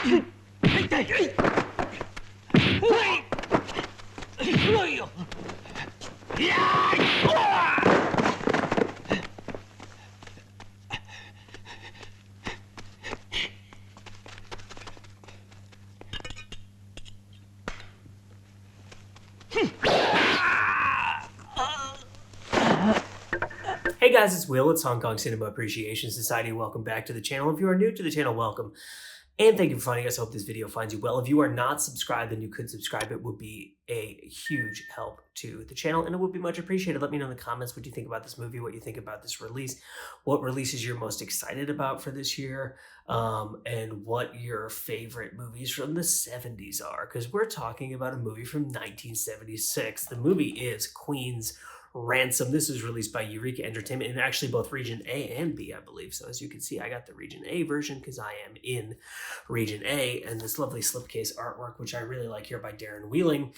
Hey guys, it's Will. It's Hong Kong Cinema Appreciation Society. Welcome back to the channel. If you are new to the channel, welcome. And thank you for finding us. I hope this video finds you well. If you are not subscribed, then you could subscribe. It would be a huge help to the channel, and it would be much appreciated. Let me know in the comments what you think about this movie, what you think about this release, what releases you're most excited about for this year, and what your favorite movies from the 70s are, because we're talking about a movie from 1976. The movie is Queen's Ransom. This is released by Eureka Entertainment in actually both Region A and B, I believe. So as you can see, I got the Region A version because I am in Region A, and this lovely slipcase artwork, which I really like here by Darren Wheeling.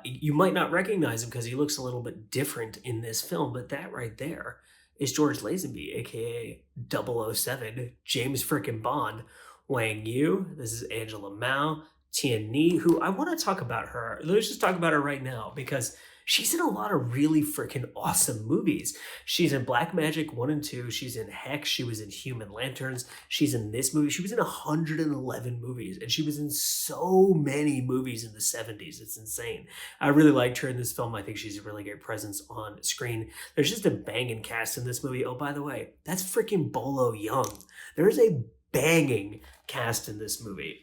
You might not recognize him because he looks a little bit different in this film, but that right there is George Lazenby, aka 007, James frickin' Bond, Wang Yu. This is Angela Mao, Tian Ni, who I want to talk about her. Let's just talk about her right now because she's in a lot of really freaking awesome movies. She's in Black Magic 1 and 2. She's in Hex. She was in Human Lanterns. She's in this movie. She was in 111 movies, and she was in so many movies in the 70s. It's insane. I really liked her in this film. I think she's a really great presence on screen. There's just a banging cast in this movie. Oh, by the way, that's freaking Bolo Young. There's a banging cast in this movie.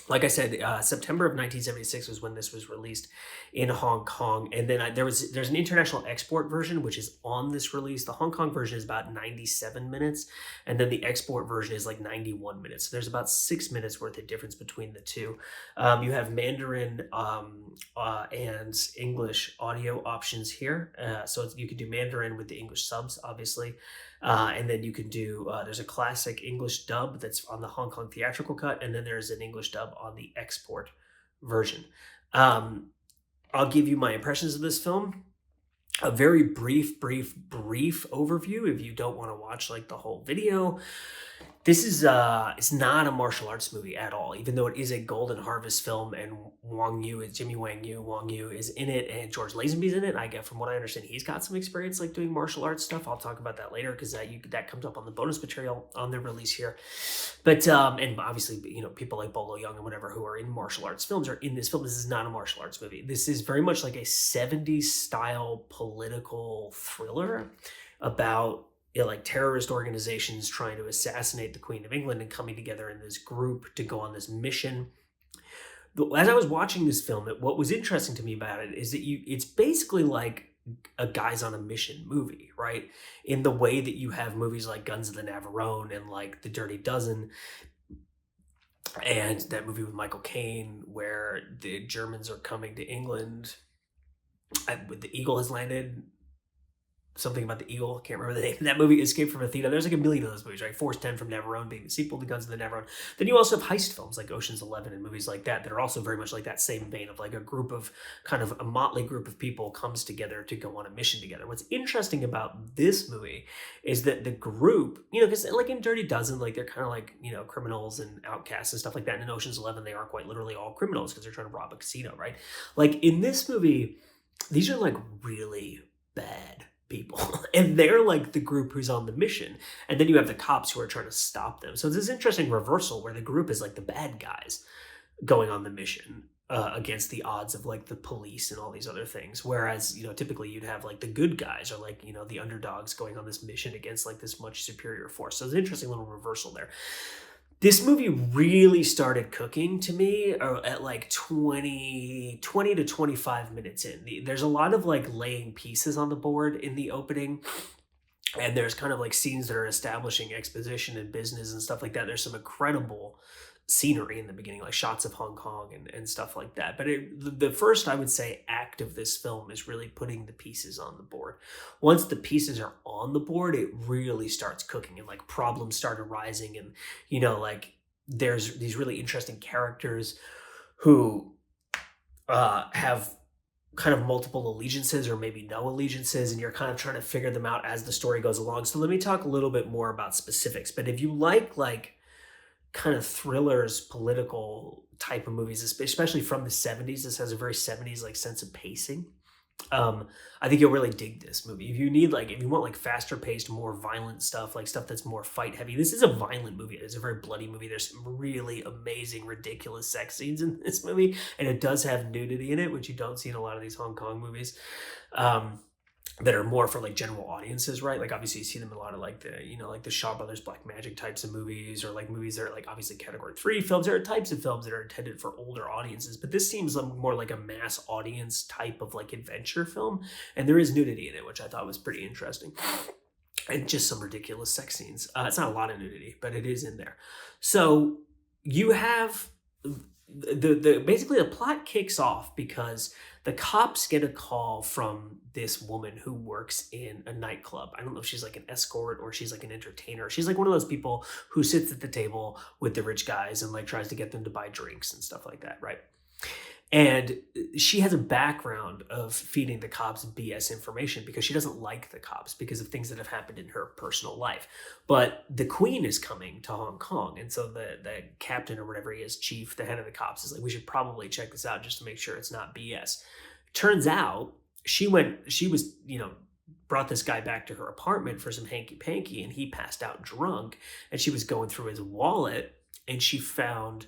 Like I said, September of 1976 was when this was released in Hong Kong, and then there's an international export version which is on this release. The Hong Kong version is about 97 minutes, and then the export version is like 91 minutes. So there's about 6 minutes worth of difference between the two. You have Mandarin and English audio options here, so you can do Mandarin with the English subs, obviously. And then you can do, there's a classic English dub that's on the Hong Kong theatrical cut, and then there's an English dub on the export version. I'll give you my impressions of this film. A very brief overview if you don't want to watch like the whole video. This is it's not a martial arts movie at all, even though it is a Golden Harvest film, and Wang Yu is in it, and George Lazenby's in it. I get, from what I understand, he's got some experience like doing martial arts stuff. I'll talk about that later because that comes up on the bonus material on the release here. But and obviously, you know, people like Bolo Young and whatever who are in martial arts films are in this film. This is not a martial arts movie. This is very much like a 70s style political thriller about, you know, like terrorist organizations trying to assassinate the Queen of England and coming together in this group to go on this mission. As I was watching this film, what was interesting to me about it is that it's basically like a guys on a mission movie, right? In the way that you have movies like Guns of the Navarone and like The Dirty Dozen, and that movie with Michael Caine where the Germans are coming to England. The Eagle has landed. Something about the Eagle, can't remember the name of that movie. Escape from Athena. There's like a million of those movies, right? Force 10 from Navarone being the sequel to Guns of the Navarone. Then you also have heist films like Ocean's 11 and movies like that are also very much like that same vein of like a group of, kind of a motley group of people comes together to go on a mission together. What's interesting about this movie is that the group, you know, because like in Dirty Dozen, like they're kind of like, you know, criminals and outcasts and stuff like that. And in Ocean's 11, they are quite literally all criminals because they're trying to rob a casino, right? Like in this movie, these are like really bad people, and they're like the group who's on the mission, and then you have the cops who are trying to stop them. So it's this interesting reversal where the group is like the bad guys going on the mission against the odds of like the police and all these other things, whereas, you know, typically you'd have like the good guys or like, you know, the underdogs going on this mission against like this much superior force. So it's an interesting little reversal there. This movie really started cooking to me at like 20 to 25 minutes in. There's a lot of like laying pieces on the board in the opening. And there's kind of like scenes that are establishing exposition and business and stuff like that. There's some incredible scenery in the beginning, like shots of Hong Kong and stuff like that. But the first, I would say, act of this film is really putting the pieces on the board. Once the pieces are on the board, it really starts cooking, and like problems start arising, and, you know, like there's these really interesting characters who have kind of multiple allegiances or maybe no allegiances, and you're kind of trying to figure them out as the story goes along. So let me talk a little bit more about specifics. But if you like kind of thrillers, political type of movies, especially from the 70s. This has a very 70s like sense of pacing. I think you'll really dig this movie. If you want like faster paced, more violent stuff, like stuff that's more fight heavy, this is a violent movie. It's a very bloody movie. There's some really amazing, ridiculous sex scenes in this movie, and it does have nudity in it, which you don't see in a lot of these Hong Kong movies. That are more for like general audiences, right? Like obviously you see them in a lot of like like the Shaw Brothers Black Magic types of movies, or like movies that are like obviously category 3 films. There are types of films that are intended for older audiences, but this seems more like a mass audience type of like adventure film. And there is nudity in it, which I thought was pretty interesting. And just some ridiculous sex scenes. It's not a lot of nudity, but it is in there. So you have basically the plot kicks off because the cops get a call from this woman who works in a nightclub. I don't know if she's like an escort or she's like an entertainer. She's like one of those people who sits at the table with the rich guys and like tries to get them to buy drinks and stuff like that, right? And she has a background of feeding the cops BS information because she doesn't like the cops because of things that have happened in her personal life. But the Queen is coming to Hong Kong. And so the captain or whatever he is, chief, the head of the cops, is like, we should probably check this out just to make sure it's not BS. Turns out she was, brought this guy back to her apartment for some hanky panky, and he passed out drunk, and she was going through his wallet and she found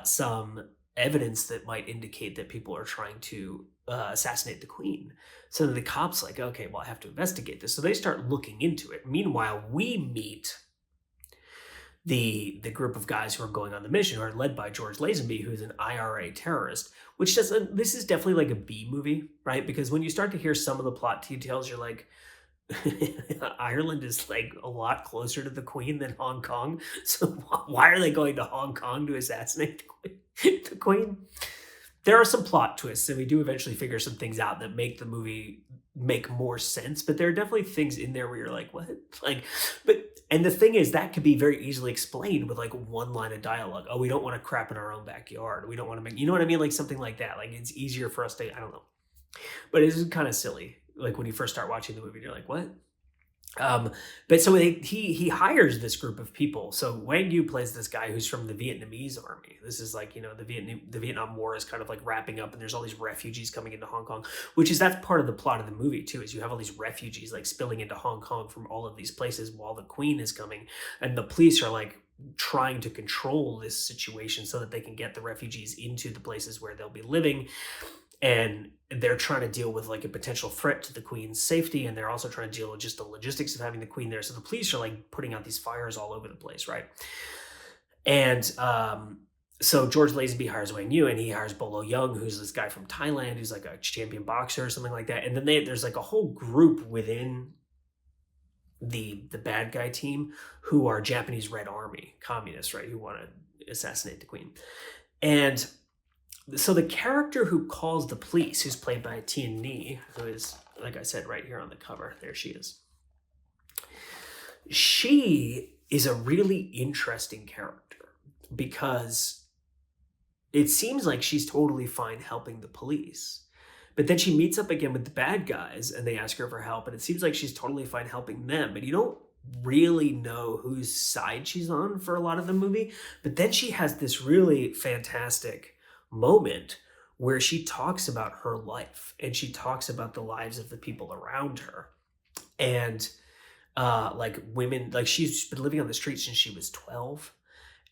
some evidence that might indicate that people are trying to assassinate the Queen. So the cops like, okay, well, I have to investigate this. So they start looking into it. Meanwhile, we meet the group of guys who are going on the mission, who are led by George Lazenby, who's an IRA terrorist, which doesn't, this is definitely like a B movie, right? Because when you start to hear some of the plot details, you're like, Ireland is like a lot closer to the Queen than Hong Kong. So why are they going to Hong Kong to assassinate the Queen? There are some plot twists, and we do eventually figure some things out that make the movie make more sense. But there are definitely things in there where you're like, what? And the thing is, that could be very easily explained with like one line of dialogue. Oh, we don't want to crap in our own backyard. We don't want to make, you know what I mean? Like something like that. Like it's easier for us to, I don't know. But it's kind of silly. Like when you first start watching the movie, you're like, what? But so he hires this group of people. So Wang Yu plays this guy who's from the Vietnamese army. This is like, the Vietnam War is kind of like wrapping up, and there's all these refugees coming into Hong Kong, that's part of the plot of the movie too, is you have all these refugees like spilling into Hong Kong from all of these places while the Queen is coming, and the police are like trying to control this situation so that they can get the refugees into the places where they'll be living. And they're trying to deal with like a potential threat to the Queen's safety, and they're also trying to deal with just the logistics of having the Queen there. So the police are like putting out these fires all over the place, right? And so George Lazenby hires Wang Yu, and he hires Bolo Young, who's this guy from Thailand, who's like a champion boxer or something like that. And then there's like a whole group within the bad guy team who are Japanese Red Army communists, right? Who want to assassinate the Queen. And so the character who calls the police, who's played by Tien Ni, who is, like I said, right here on the cover, there she is. She is a really interesting character because it seems like she's totally fine helping the police. But then she meets up again with the bad guys and they ask her for help, and it seems like she's totally fine helping them. And you don't really know whose side she's on for a lot of the movie. But then she has this really fantastic moment where she talks about her life, and she talks about the lives of the people around her, and like women, like she's been living on the streets since she was 12,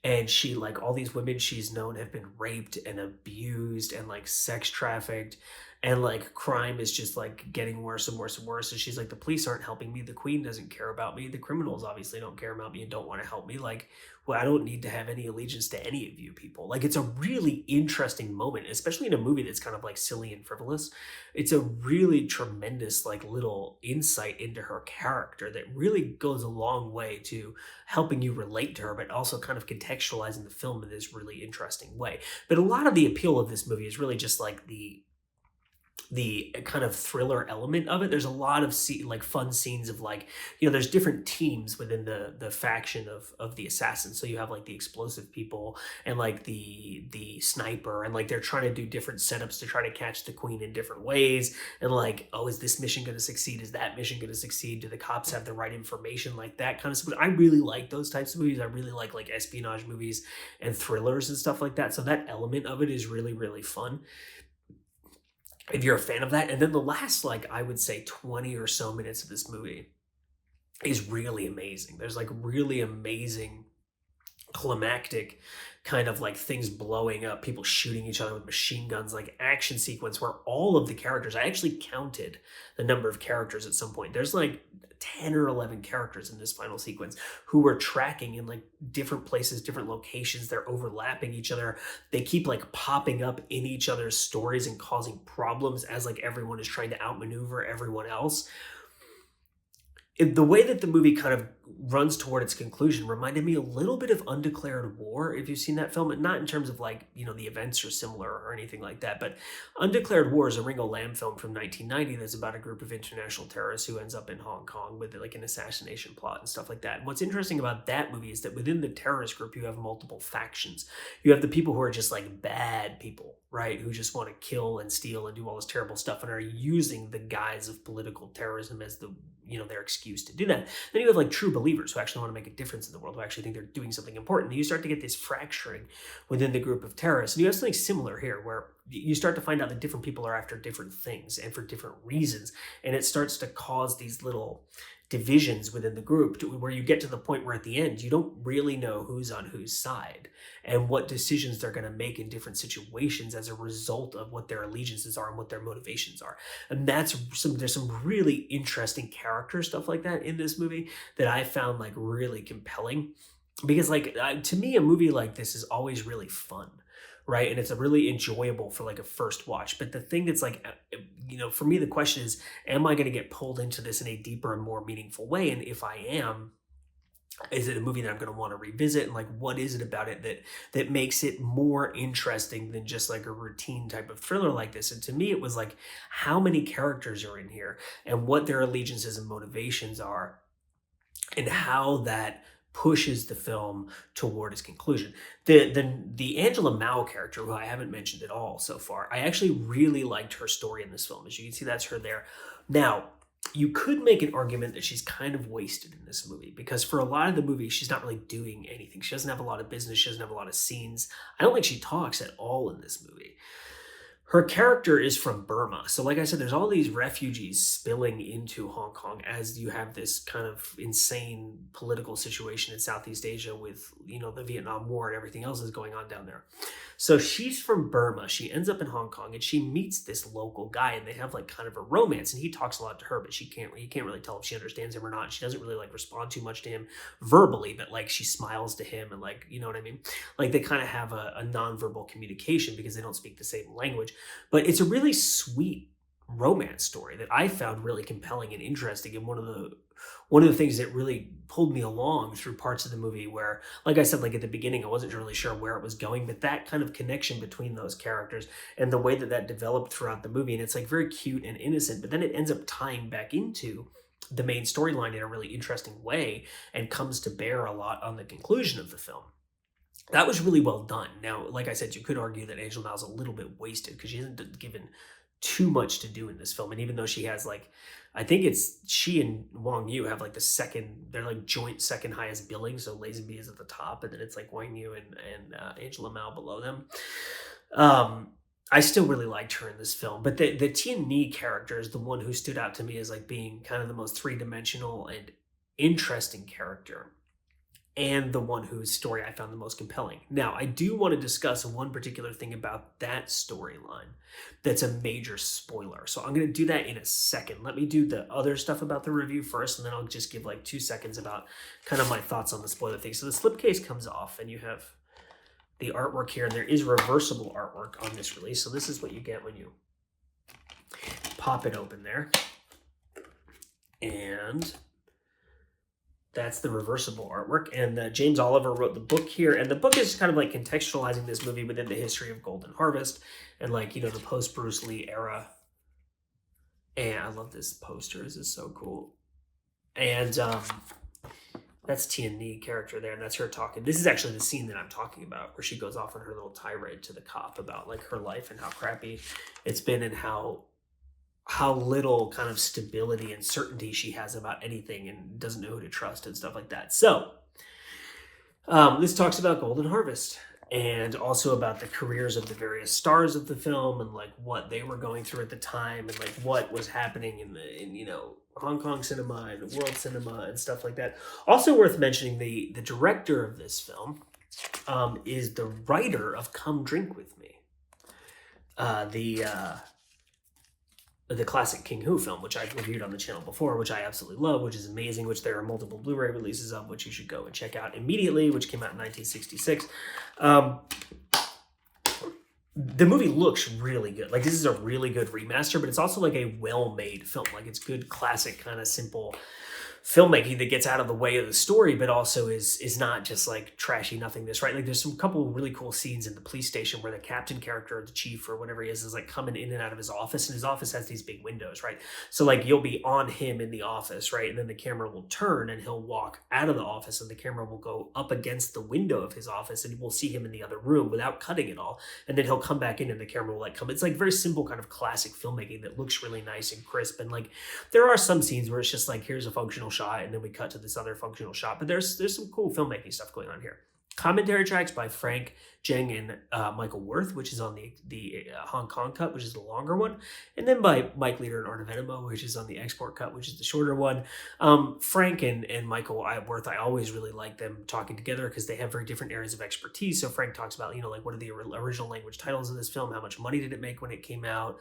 and she, like, all these women she's known have been raped and abused and like sex trafficked, and like crime is just like getting worse and worse and worse. And she's like, the police aren't helping me, the Queen doesn't care about me, the criminals obviously don't care about me and don't want to help me. Like, well, I don't need to have any allegiance to any of you people. Like, it's a really interesting moment, especially in a movie that's kind of like silly and frivolous. It's a really tremendous like little insight into her character that really goes a long way to helping you relate to her, but also kind of contextualizing the film in this really interesting way. But a lot of the appeal of this movie is really just like the the kind of thriller element of it. There's a lot of like fun scenes of like, there's different teams within the faction of the assassins. So you have like the explosive people and like the sniper, and like they're trying to do different setups to try to catch the queen in different ways. And like, oh, is this mission going to succeed? Is that mission going to succeed? Do the cops have the right information? Like that kind of stuff. I really like those types of movies. I really like espionage movies and thrillers and stuff like that. So that element of it is really, really fun if you're a fan of that. And then the last, like, I would say 20 or so minutes of this movie is really amazing. There's like really amazing climactic kind of like things blowing up, people shooting each other with machine guns, like action sequence where all of the characters, I actually counted the number of characters at some point. There's like 10 or 11 characters in this final sequence who we're tracking in like different places, different locations. They're overlapping each other. They keep like popping up in each other's stories and causing problems as like everyone is trying to outmaneuver everyone else. The way that the movie kind of runs toward its conclusion reminded me a little bit of Undeclared War, if you've seen that film. And not in terms of like, the events are similar or anything like that, but Undeclared War is a Ringo Lam film from 1990 that's about a group of international terrorists who ends up in Hong Kong with like an assassination plot and stuff like that. And what's interesting about that movie is that within the terrorist group, you have multiple factions. You have the people who are just like bad people, right? Who just want to kill and steal and do all this terrible stuff and are using the guise of political terrorism as their excuse to do that. Then you have like true believers who actually want to make a difference in the world, who actually think they're doing something important. And you start to get this fracturing within the group of terrorists. And you have something similar here where you start to find out that different people are after different things and for different reasons. And it starts to cause these little divisions within the group where you get to the point where at the end, you don't really know who's on whose side and what decisions they're going to make in different situations as a result of what their allegiances are and what their motivations are. And there's some really interesting character stuff like that in this movie that I found like really compelling, because like to me, a movie like this is always really fun. Right. And it's a really enjoyable for like a first watch. But the thing that's like, for me, the question is, am I going to get pulled into this in a deeper and more meaningful way? And if I am, is it a movie that I'm going to want to revisit? And like, what is it about it that makes it more interesting than just like a routine type of thriller like this? And to me, it was like how many characters are in here and what their allegiances and motivations are and how that pushes the film toward its conclusion. The Angela Mao character, who I haven't mentioned at all so far, I actually really liked her story in this film. As you can see, that's her there. Now, you could make an argument that she's kind of wasted in this movie, because for a lot of the movie, she's not really doing anything. She doesn't have a lot of business. She doesn't have a lot of scenes. I don't think she talks at all in this movie. Her character is from Burma. So like I said, there's all these refugees spilling into Hong Kong as you have this kind of insane political situation in Southeast Asia with, the Vietnam War and everything else is going on down there. So she's from Burma. She ends up in Hong Kong and she meets this local guy and they have like kind of a romance, and he talks a lot to her, but you can't really tell if she understands him or not. She doesn't really like respond too much to him verbally, but like she smiles to him and like, you know what I mean? Like they kind of have a nonverbal communication because they don't speak the same language. But it's a really sweet romance story that I found really compelling and interesting. And one of the things that really pulled me along through parts of the movie where, like I said, like at the beginning, I wasn't really sure where it was going, but that kind of connection between those characters and the way that developed throughout the movie. And it's like very cute and innocent, but then it ends up tying back into the main storyline in a really interesting way and comes to bear a lot on the conclusion of the film. That was really well done. Now, like I said, you could argue that Angela Mao's a little bit wasted because she isn't given too much to do in this film. And even though she has like, I think it's she and Wang Yu have like they're like joint second highest billing. So Lazenby is at the top, and then it's like Wang Yu and Angela Mao below them. I still really liked her in this film, but the Tian Ni character is the one who stood out to me as like being kind of the most three-dimensional and interesting character, and the one whose story I found the most compelling. Now, I do want to discuss one particular thing about that storyline that's a major spoiler. So I'm going to do that in a second. Let me do the other stuff about the review first, and then I'll just give like 2 seconds about kind of my thoughts on the spoiler thing. So the slipcase comes off, and you have the artwork here, and there is reversible artwork on this release. So this is what you get when you pop it open there. And that's the reversible artwork. And James Oliver wrote the book here. And the book is kind of like contextualizing this movie within the history of Golden Harvest and like, the post-Bruce Lee era And I love this poster. This is so cool. And that's Tian character there, and that's her talking. This is actually the scene that I'm talking about, where she goes off on her little tirade to the cop about like her life and how crappy it's been, and how little kind of stability and certainty she has about anything, and doesn't know who to trust and stuff like that. So this talks about Golden Harvest, and also about the careers of the various stars of the film, and like what they were going through at the time, and like what was happening in Hong Kong cinema and world cinema and stuff like that. Also worth mentioning, the director of this film is the writer of Come Drink With Me, the classic King Hu film, which I've reviewed on the channel before, which I absolutely love, which is amazing, which there are multiple Blu-ray releases of, which you should go and check out immediately, which came out in 1966. The movie looks really good. Like, this is a really good remaster, but it's also like a well-made film. Like, it's good, classic, kind of simple filmmaking that gets out of the way of the story, but also is not just like trashy nothingness, right? Like, there's some couple of really cool scenes in the police station where the captain character, or the chief, or whatever he is like coming in and out of his office, and his office has these big windows, right? So like, you'll be on him in the office, right? And then the camera will turn and he'll walk out of the office, and the camera will go up against the window of his office, and we'll see him in the other room without cutting it all. And then he'll come back in, and the camera will like come. It's like very simple kind of classic filmmaking that looks really nice and crisp. And like, there are some scenes where it's just like, here's a functional shot, and then we cut to this other functional shot. But there's some cool filmmaking stuff going on here. Commentary tracks by Frank Jeng and Michael Worth, which is on the Hong Kong cut, which is the longer one, and then by Mike Leader and Arna Venema, which is on the export cut, which is the shorter one. Frank and Michael Worth, I always really like them talking together because they have very different areas of expertise. So Frank talks about, like, what are the original language titles of this film? How much money did it make when it came out?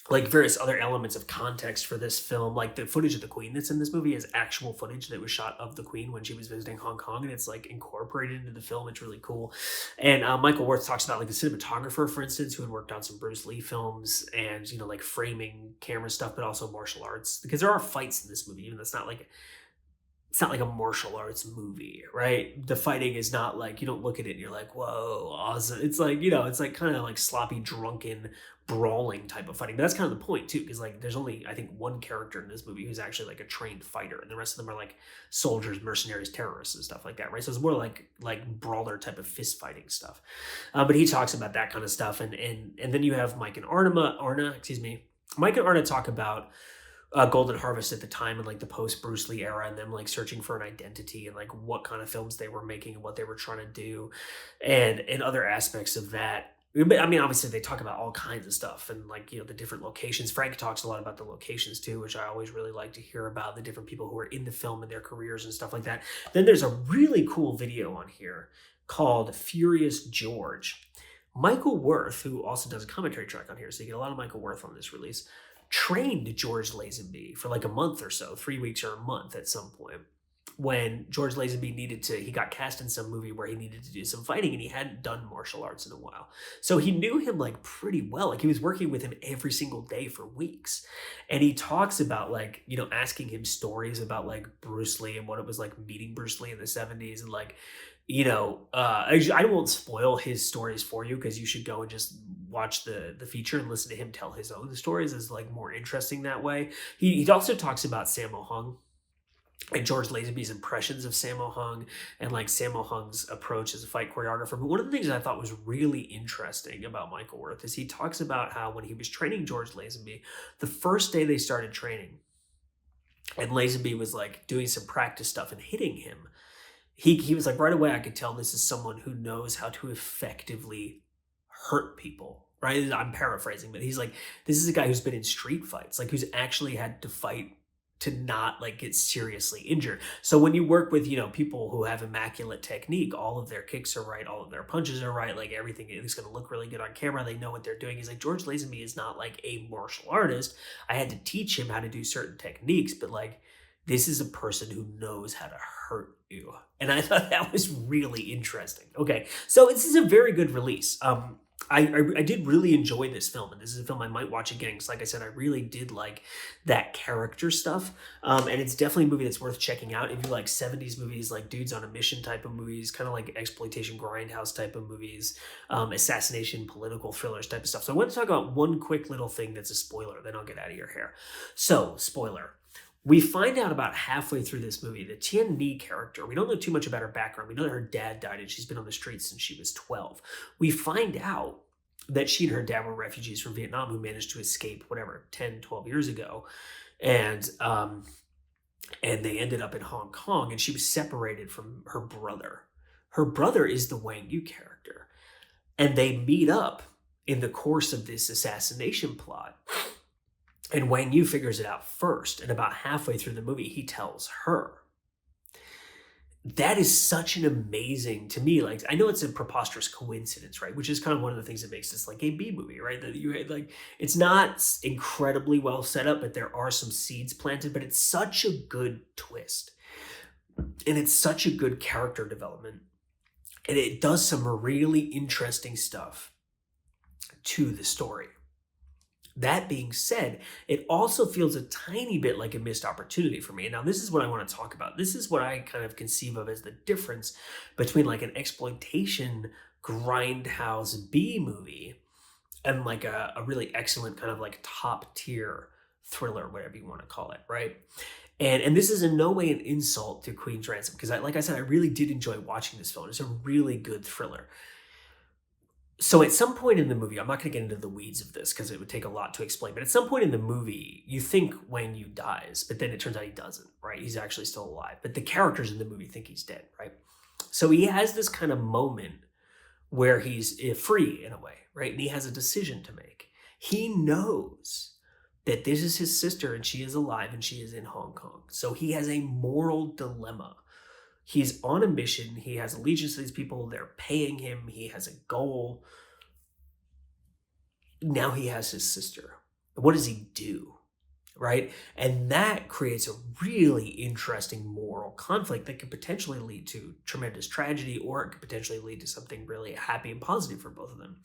Like various other elements of context for this film, like the footage of the Queen that's in this movie is actual footage that was shot of the Queen when she was visiting Hong Kong, and it's like incorporated into the film. It's really cool. And Michael Worth talks about like the cinematographer, for instance, who had worked on some Bruce Lee films, and like framing camera stuff, but also martial arts, because there are fights in this movie, even though it's not like a martial arts movie, right? The fighting is not like, you don't look at it and you're like, whoa, awesome. It's like, it's like kind of like sloppy, drunken, brawling type of fighting. But that's kind of the point too, because like there's only, I think, one character in this movie who's actually like a trained fighter, and the rest of them are like soldiers, mercenaries, terrorists, and stuff like that, right? So it's more like brawler type of fist fighting stuff. But he talks about that kind of stuff, and then you have Mike and Arna talk about Golden Harvest at the time, and like the post Bruce Lee era, and them like searching for an identity, and like what kind of films they were making and what they were trying to do, and other aspects of that. I mean, obviously they talk about all kinds of stuff, and like, the different locations. Frank talks a lot about the locations too, which I always really like to hear about, the different people who are in the film and their careers and stuff like that. Then there's a really cool video on here called Furious George. Michael Worth, who also does a commentary track on here, so you get a lot of Michael Worth on this release, trained George Lazenby for like a month or so, 3 weeks or a month at some point, when George Lazenby he got cast in some movie where he needed to do some fighting, and he hadn't done martial arts in a while. So he knew him like pretty well. Like, he was working with him every single day for weeks. And he talks about like, asking him stories about like Bruce Lee and what it was like meeting Bruce Lee in the 70s, and like, I won't spoil his stories for you, because you should go and just watch the feature and listen to him tell his own stories, is like more interesting that way. He also talks about Sammo Hung and George Lazenby's impressions of Sammo Hung, and like Sammo Hung's approach as a fight choreographer. But one of the things that I thought was really interesting about Michael Worth is he talks about how when he was training George Lazenby, the first day they started training, and Lazenby was like doing some practice stuff and hitting him, he was like, right away, I could tell this is someone who knows how to effectively hurt people, right? I'm paraphrasing, but he's like, this is a guy who's been in street fights, like who's actually had to fight to not like get seriously injured. So when you work with, people who have immaculate technique, all of their kicks are right, all of their punches are right, like everything is going to look really good on camera. They know what they're doing. He's like, George Lazenby is not like a martial artist. I had to teach him how to do certain techniques, but like, this is a person who knows how to hurt you. And I thought that was really interesting. Okay, so this is a very good release. I did really enjoy this film, and this is a film I might watch again because, like I said, I really did like that character stuff. And it's definitely a movie that's worth checking out if you like 70s movies, like dudes on a mission type of movies, kind of like exploitation grindhouse type of movies, assassination, political thrillers type of stuff. So I want to talk about one quick little thing that's a spoiler, then I'll get out of your hair. So, spoiler. We find out about halfway through this movie, the Tien Ni character, we don't know too much about her background. We know that her dad died and she's been on the streets since she was 12. We find out that she and her dad were refugees from Vietnam who managed to escape, whatever, 10, 12 years ago. And they ended up in Hong Kong, and she was separated from her brother. Her brother is the Wang Yu character. And they meet up in the course of this assassination plot. And Wang Yu figures it out first, and about halfway through the movie, he tells her. That is such an amazing, to me, like, I know it's a preposterous coincidence, right? Which is kind of one of the things that makes this like a B movie, right? That you like, it's not incredibly well set up, but there are some seeds planted, but it's such a good twist. And it's such a good character development. And it does some really interesting stuff to the story. That being said, it also feels a tiny bit like a missed opportunity for me. And now this is what I want to talk about. This is what I kind of conceive of as the difference between like an exploitation grindhouse B movie and like a really excellent kind of like top tier thriller, whatever you want to call it, right? And this is in no way an insult to Queen's Ransom, because like I said, I really did enjoy watching this film. It's a really good thriller. So at some point in the movie, I'm not going to get into the weeds of this because it would take a lot to explain, but at some point in the movie, you think Wang Yu dies, but then it turns out he doesn't, right? He's actually still alive. But the characters in the movie think he's dead, right? So he has this kind of moment where he's free in a way, right? And he has a decision to make. He knows that this is his sister and she is alive and she is in Hong Kong. So he has a moral dilemma. He's on a mission. He has allegiance to these people. They're paying him. He has a goal. Now he has his sister. What does he do? Right? And that creates a really interesting moral conflict that could potentially lead to tremendous tragedy, or it could potentially lead to something really happy and positive for both of them.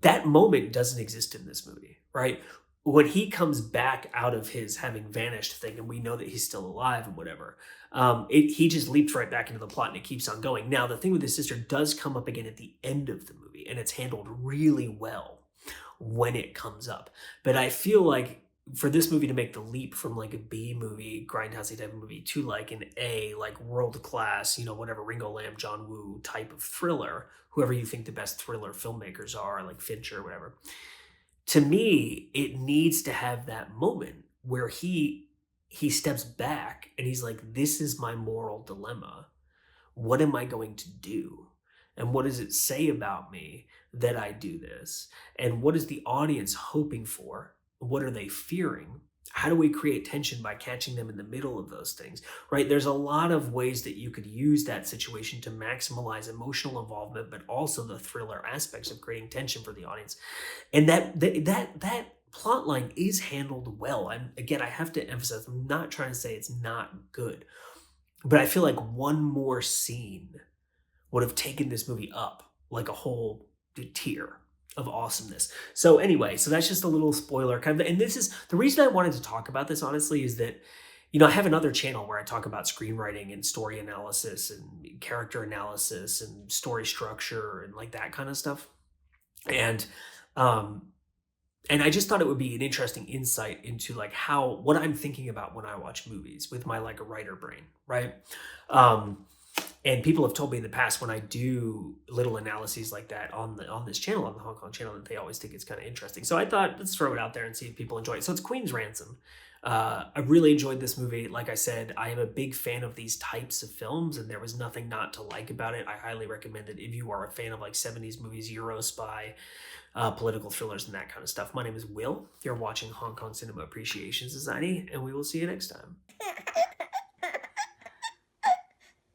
That moment doesn't exist in this movie, right? When he comes back out of his having vanished thing, and we know that he's still alive and whatever, he just leaps right back into the plot and it keeps on going. Now, the thing with his sister does come up again at the end of the movie, and it's handled really well when it comes up. But I feel like for this movie to make the leap from like a B movie, grindhousey type of movie, to like an A, like world class, whatever, Ringo Lam, John Woo type of thriller, whoever you think the best thriller filmmakers are, like Fincher or whatever. To me, it needs to have that moment where he steps back and he's like, this is my moral dilemma. What am I going to do? And what does it say about me that I do this? And what is the audience hoping for? What are they fearing? How do we create tension by catching them in the middle of those things, right? There's a lot of ways that you could use that situation to maximize emotional involvement, but also the thriller aspects of creating tension for the audience. And that plot line is handled well. I have to emphasize, I'm not trying to say it's not good, but I feel like one more scene would have taken this movie up like a whole tier of awesomeness. So anyway, so that's just a little spoiler kind of, and this is the reason I wanted to talk about this, honestly, is that, I have another channel where I talk about screenwriting and story analysis and character analysis and story structure and like that kind of stuff. And I just thought it would be an interesting insight into like what I'm thinking about when I watch movies with my like a writer brain, right? And people have told me in the past when I do little analyses like that on this channel, on the Hong Kong channel, that they always think it's kind of interesting. So I thought, let's throw it out there and see if people enjoy it. So it's Queen's Ransom. I really enjoyed this movie. Like I said, I am a big fan of these types of films, and there was nothing not to like about it. I highly recommend it if you are a fan of like 70s movies, Euro spy, political thrillers, and that kind of stuff. My name is Will. You're watching Hong Kong Cinema Appreciation Society, and we will see you next time.